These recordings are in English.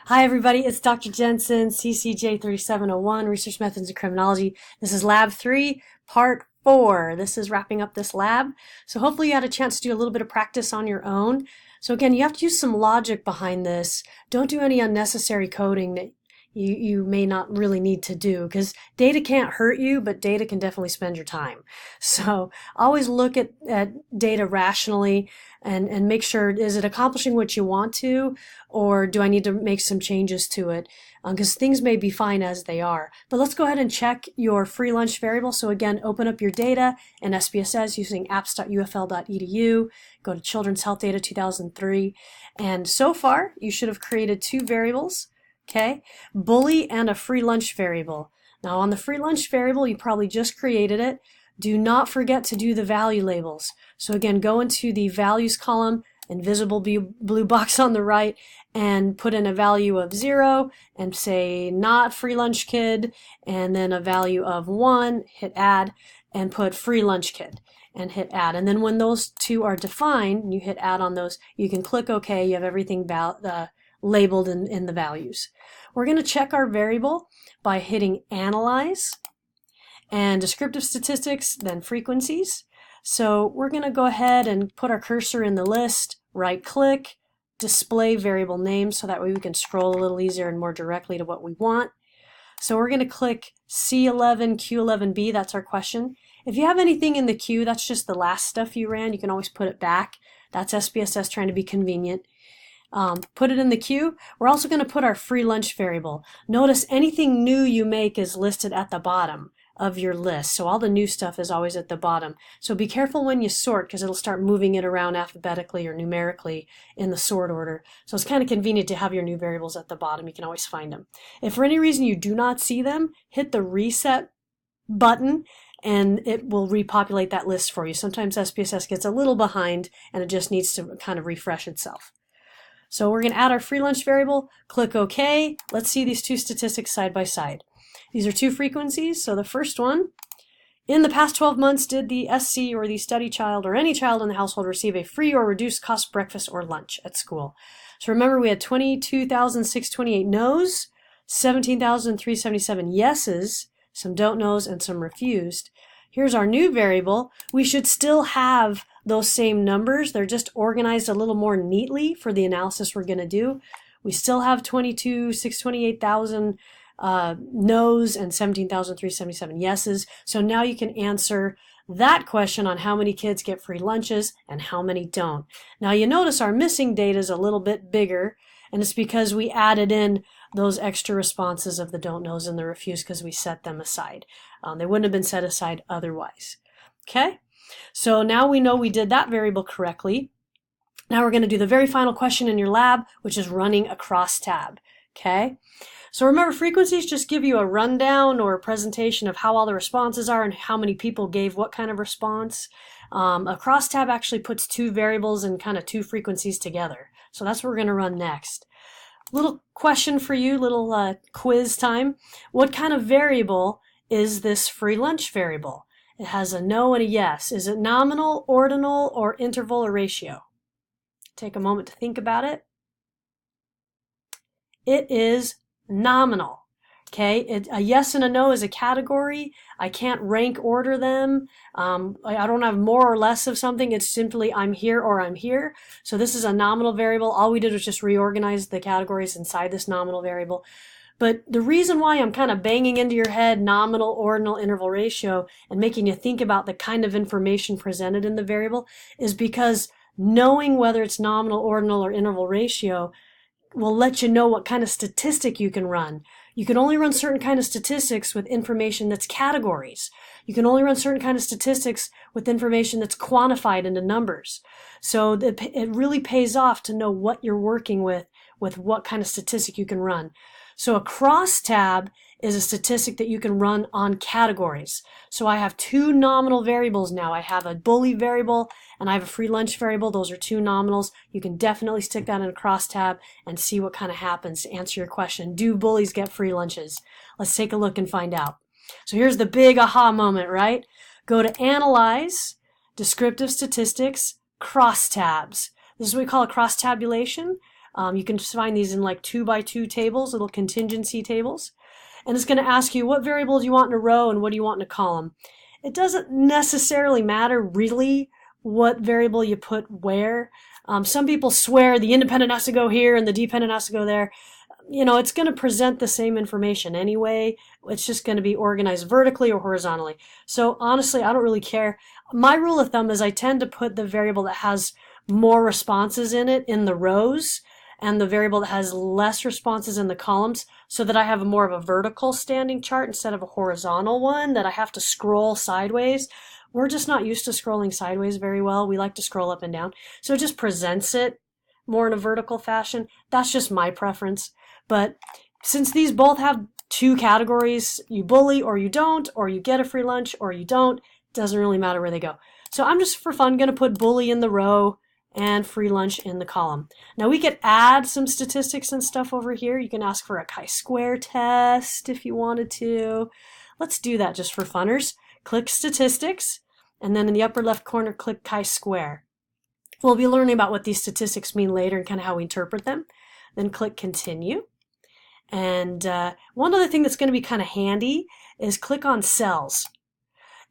Hi, everybody. It's Dr. Jensen, CCJ 3701, Research Methods in Criminology. This is Lab 3, Part 4. This is wrapping up this lab. So hopefully you had a chance to do a little bit of practice on your own. So again, you have to use some logic behind this. Don't do any unnecessary coding that you may not really need to do, because data can't hurt you, but data can definitely spend your time. So always look at data rationally and make sure, is it accomplishing what you want to, or do I need to make some changes to it? Because things may be fine as they are. But let's go ahead and check your free lunch variable. So again, open up your data in SPSS using apps.ufl.edu, go to Children's Health Data 2003, and so far you should have created two variables. Okay, bully and a free lunch variable. Now on the free lunch variable, you probably just created it. Do not forget to do the value labels. So again, go into the values column, invisible blue box on the right, and put in a value of 0 and say not free lunch kid, and then a value of 1, hit add, and put free lunch kid and hit add. And then when those two are defined, you hit add on those, you can click OK. You have everything labeled in the values. We're going to check our variable by hitting Analyze and Descriptive Statistics, then Frequencies. So we're going to go ahead and put our cursor in the list, right-click, Display Variable Name, so that way we can scroll a little easier and more directly to what we want. So we're going to click C11, Q11B, that's our question. If you have anything in the queue, that's just the last stuff you ran, you can always put it back. That's SPSS trying to be convenient. Put it in the queue. We're also going to put our free lunch variable. Notice anything new you make is listed at the bottom of your list. So all the new stuff is always at the bottom. So be careful when you sort, because it'll start moving it around alphabetically or numerically in the sort order. So it's kind of convenient to have your new variables at the bottom. You can always find them. If for any reason you do not see them, hit the reset button and it will repopulate that list for you. Sometimes SPSS gets a little behind and it just needs to kind of refresh itself. So we're going to add our free lunch variable, click OK. Let's see these two statistics side by side. These are two frequencies. So the first one, in the past 12 months, did the SC or the study child or any child in the household receive a free or reduced cost breakfast or lunch at school? So remember, we had 22,628 no's, 17,377 yeses, some don't knows, and some refused. Here's our new variable. We should still have those same numbers. They're just organized a little more neatly for the analysis we're going to do. We still have 22,628,000 no's and 17,377 yeses. So now you can answer that question on how many kids get free lunches and how many don't. Now you notice our missing data is a little bit bigger, and it's because we added in those extra responses of the don't knows and the refuse because we set them aside. They wouldn't have been set aside otherwise. Okay, so now we know we did that variable correctly. Now we're going to do the very final question in your lab, which is running a crosstab. Okay, so remember, frequencies just give you a rundown or a presentation of how all the responses are and how many people gave what kind of response. A crosstab actually puts two variables and kind of two frequencies together. So that's what we're going to run next. Little question for you, little quiz time. What kind of variable is this free lunch variable? It has a no and a yes. Is it nominal, ordinal, or interval or ratio? Take a moment to think about it. It is nominal. Okay, a yes and a no is a category. I can't rank order them. I don't have more or less of something. It's simply I'm here or I'm here. So this is a nominal variable. All we did was just reorganize the categories inside this nominal variable. But the reason why I'm kind of banging into your head nominal, ordinal, interval, ratio and making you think about the kind of information presented in the variable is because knowing whether it's nominal, ordinal, or interval ratio will let you know what kind of statistic you can run. You can only run certain kind of statistics with information that's categories. You can only run certain kind of statistics with information that's quantified into numbers. So it really pays off to know what you're working with what kind of statistic you can run. So a crosstab is a statistic that you can run on categories. So I have two nominal variables now. I have a bully variable and I have a free lunch variable. Those are two nominals. You can definitely stick that in a crosstab and see what kind of happens to answer your question. Do bullies get free lunches? Let's take a look and find out. So here's the big aha moment, right? Go to Analyze, Descriptive Statistics, Crosstabs. This is what we call a cross tabulation. You can find these in like 2x2 tables, little contingency tables. And it's going to ask you what variable do you want in a row and what do you want in a column. It doesn't necessarily matter really what variable you put where. Some people swear the independent has to go here and the dependent has to go there. You know, it's going to present the same information anyway. It's just going to be organized vertically or horizontally. So honestly, I don't really care. My rule of thumb is I tend to put the variable that has more responses in it in the rows and the variable that has less responses in the columns, so that I have more of a vertical standing chart instead of a horizontal one that I have to scroll sideways. We're just not used to scrolling sideways very well. We like to scroll up and down. So it just presents it more in a vertical fashion. That's just my preference. But since these both have two categories, you bully or you don't, or you get a free lunch or you don't, it doesn't really matter where they go. So I'm just for fun going to put bully in the row and free lunch in the column. Now we could add some statistics and stuff over here. You can ask for a chi-square test if you wanted to. Let's do that just for funners. Click statistics, and then in the upper left corner, click chi-square. We'll be learning about what these statistics mean later and kind of how we interpret them. Then click continue. And one other thing that's going to be kind of handy is click on cells.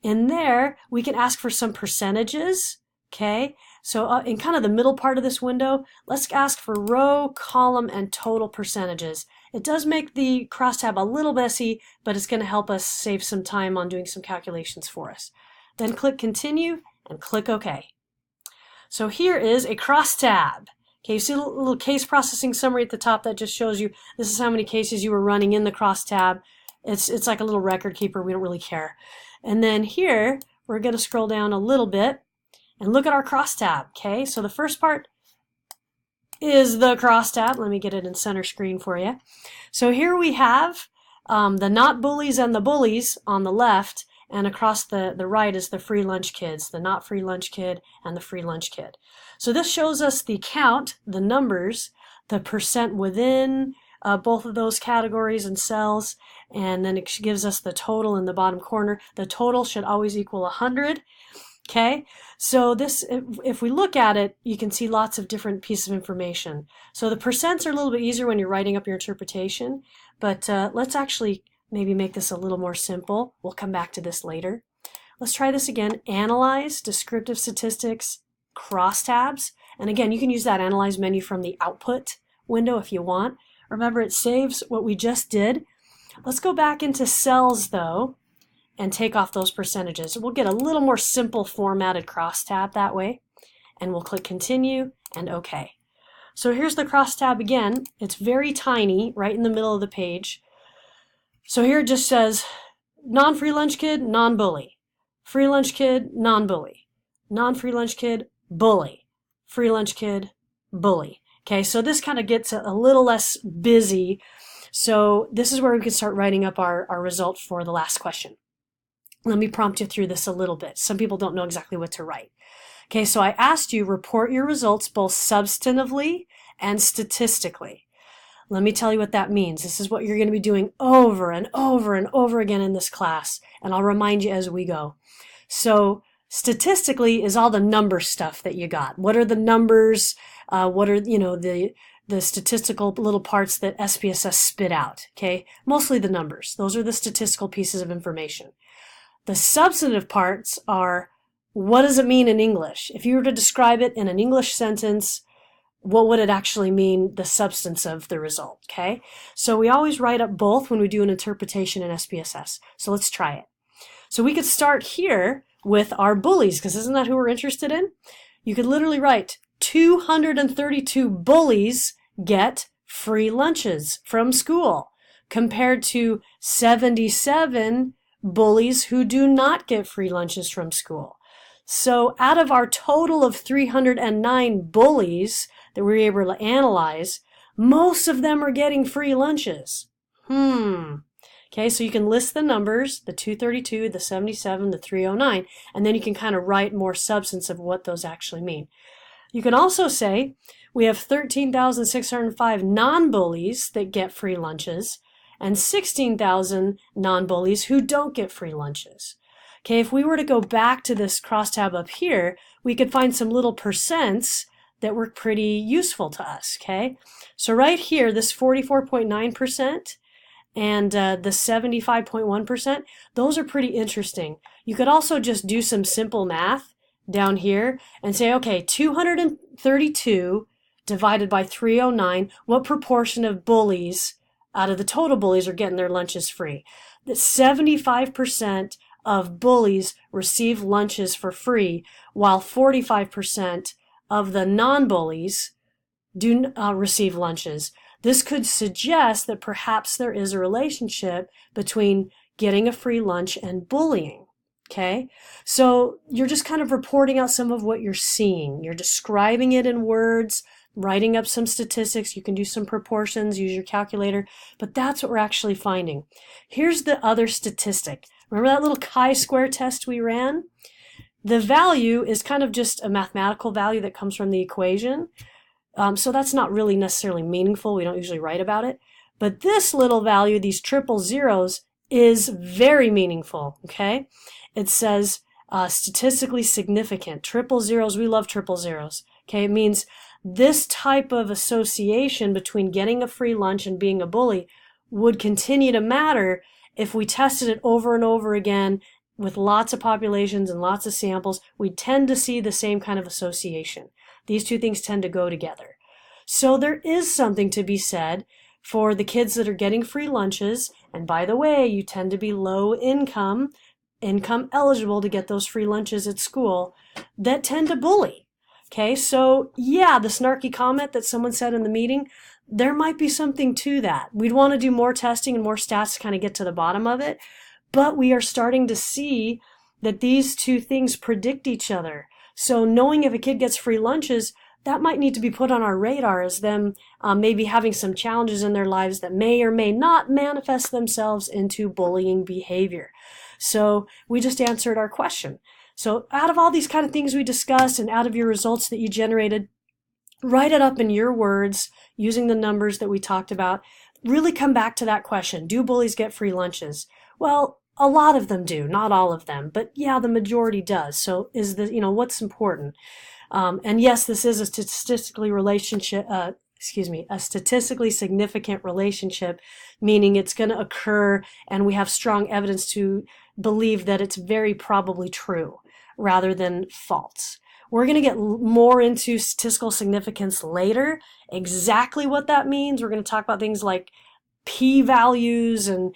In there, we can ask for some percentages, okay? So in kind of the middle part of this window, let's ask for row, column, and total percentages. It does make the crosstab a little messy, but it's going to help us save some time on doing some calculations for us. Then click continue and click OK. So here is a crosstab. Okay, you see a little case processing summary at the top that just shows you this is how many cases you were running in the crosstab. It's like a little record keeper. We don't really care. And then here, we're going to scroll down a little bit and look at our crosstab. Okay, so the first part is the crosstab. Let me get it in center screen for you. So here we have the not bullies and the bullies on the left, and across the right is the free lunch kids, the not free lunch kid and the free lunch kid. So this shows us the count, the numbers, the percent within both of those categories and cells, and then it gives us the total in the bottom corner. The total should always equal 100. Okay, so this, if we look at it, you can see lots of different pieces of information. So the percents are a little bit easier when you're writing up your interpretation, but let's actually maybe make this a little more simple. We'll come back to this later. Let's try this again. Analyze, descriptive statistics, crosstabs. And again, you can use that analyze menu from the output window if you want. Remember, it saves what we just did. Let's go back into cells though and take off those percentages. We'll get a little more simple formatted crosstab that way. And we'll click continue and OK. So here's the crosstab again. It's very tiny, right in the middle of the page. So here it just says non-free lunch kid, non-bully. Free lunch kid, non-bully. Non-free lunch kid, bully. Free lunch kid, bully. Okay, so this kind of gets a little less busy. So this is where we can start writing up our result for the last question. Let me prompt you through this a little bit. Some people don't know exactly what to write. Okay, so I asked you report your results both substantively and statistically. Let me tell you what that means. This is what you're going to be doing over and over and over again in this class, and I'll remind you as we go. So statistically is all the number stuff that you got. What are the numbers? What are, the statistical little parts that SPSS spit out, okay? Mostly the numbers. Those are the statistical pieces of information. The substantive parts are, what does it mean in English? If you were to describe it in an English sentence, what would it actually mean, the substance of the result, okay? So we always write up both when we do an interpretation in SPSS. So let's try it. So we could start here with our bullies, because isn't that who we're interested in? You could literally write 232 bullies get free lunches from school, compared to 77 bullies who do not get free lunches from school. So out of our total of 309 bullies that we were able to analyze, most of them are getting free lunches. Okay, so you can list the numbers, the 232, the 77, the 309, and then you can kind of write more substance of what those actually mean. You can also say we have 13,605 non-bullies that get free lunches and 16,000 non-bullies who don't get free lunches. Okay, if we were to go back to this crosstab up here, we could find some little percents that were pretty useful to us, okay? So right here, this 44.9% and the 75.1%, those are pretty interesting. You could also just do some simple math down here and say, okay, 232 divided by 309, what proportion of bullies out of the total bullies are getting their lunches free? That 75% of bullies receive lunches for free, while 45% of the non-bullies do receive lunches. This could suggest that perhaps there is a relationship between getting a free lunch and bullying. Okay, so you're just kind of reporting out some of what you're seeing. You're describing it in words, writing up some statistics. You can do some proportions, use your calculator, but that's what we're actually finding. Here's the other statistic. Remember that little chi-square test we ran? The value is kind of just a mathematical value that comes from the equation. So that's not really necessarily meaningful. We don't usually write about it. But this little value, these triple zeros, is very meaningful, okay? It says statistically significant. Triple zeros, we love triple zeros, okay? It means this type of association between getting a free lunch and being a bully would continue to matter if we tested it over and over again with lots of populations and lots of samples. We tend to see the same kind of association. These two things tend to go together. So there is something to be said for the kids that are getting free lunches. And by the way, you tend to be low income eligible to get those free lunches at school, that tend to bully. Okay, so yeah, the snarky comment that someone said in the meeting, there might be something to that. We'd want to do more testing and more stats to kind of get to the bottom of it. But we are starting to see that these two things predict each other. So knowing if a kid gets free lunches, that might need to be put on our radar as them maybe having some challenges in their lives that may or may not manifest themselves into bullying behavior. So we just answered our question. So out of all these kind of things we discussed and out of your results that you generated, write it up in your words using the numbers that we talked about. Really come back to that question. Do bullies get free lunches? Well, a lot of them do, not all of them, but yeah, the majority does. So is the, what's important? And yes, this is a statistically significant relationship, meaning it's going to occur and we have strong evidence to believe that it's very probably true rather than false. We're going to get more into statistical significance later. Exactly what that means. We're going to talk about things like p-values and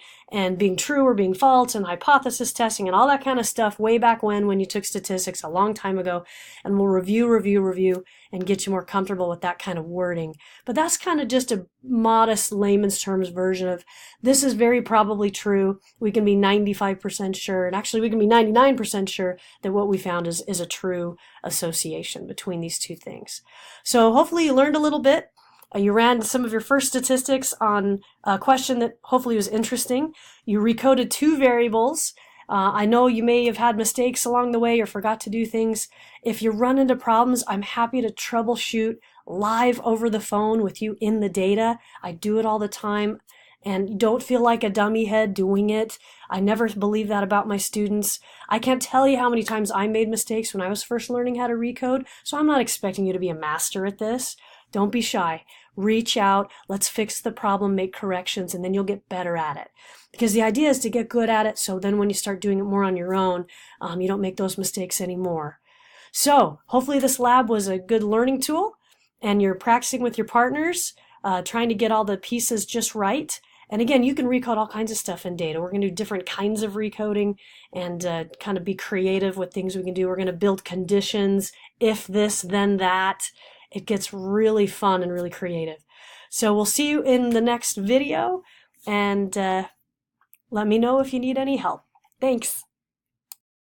being true or being false and hypothesis testing and all that kind of stuff way back when you took statistics a long time ago. And we'll review and get you more comfortable with that kind of wording. But that's kind of just a modest layman's terms version of this is very probably true. We can be 95% sure, and actually we can be 99% sure that what we found is a true association between these two things. So hopefully you learned a little bit. You ran some of your first statistics on a question that hopefully was interesting. You recoded two variables. I know you may have had mistakes along the way or forgot to do things. If you run into problems, I'm happy to troubleshoot live over the phone with you in the data. I do it all the time. And don't feel like a dummy head doing it. I never believe that about my students. I can't tell you how many times I made mistakes when I was first learning how to recode, so I'm not expecting you to be a master at this. Don't be shy. Reach out. Let's fix the problem, make corrections, and then you'll get better at it. Because the idea is to get good at it so then when you start doing it more on your own, you don't make those mistakes anymore. So hopefully this lab was a good learning tool and you're practicing with your partners, trying to get all the pieces just right. And again, you can recode all kinds of stuff in data. We're going to do different kinds of recoding and kind of be creative with things we can do. We're going to build conditions, if this, then that. It gets really fun and really creative. So we'll see you in the next video, and let me know if you need any help. Thanks.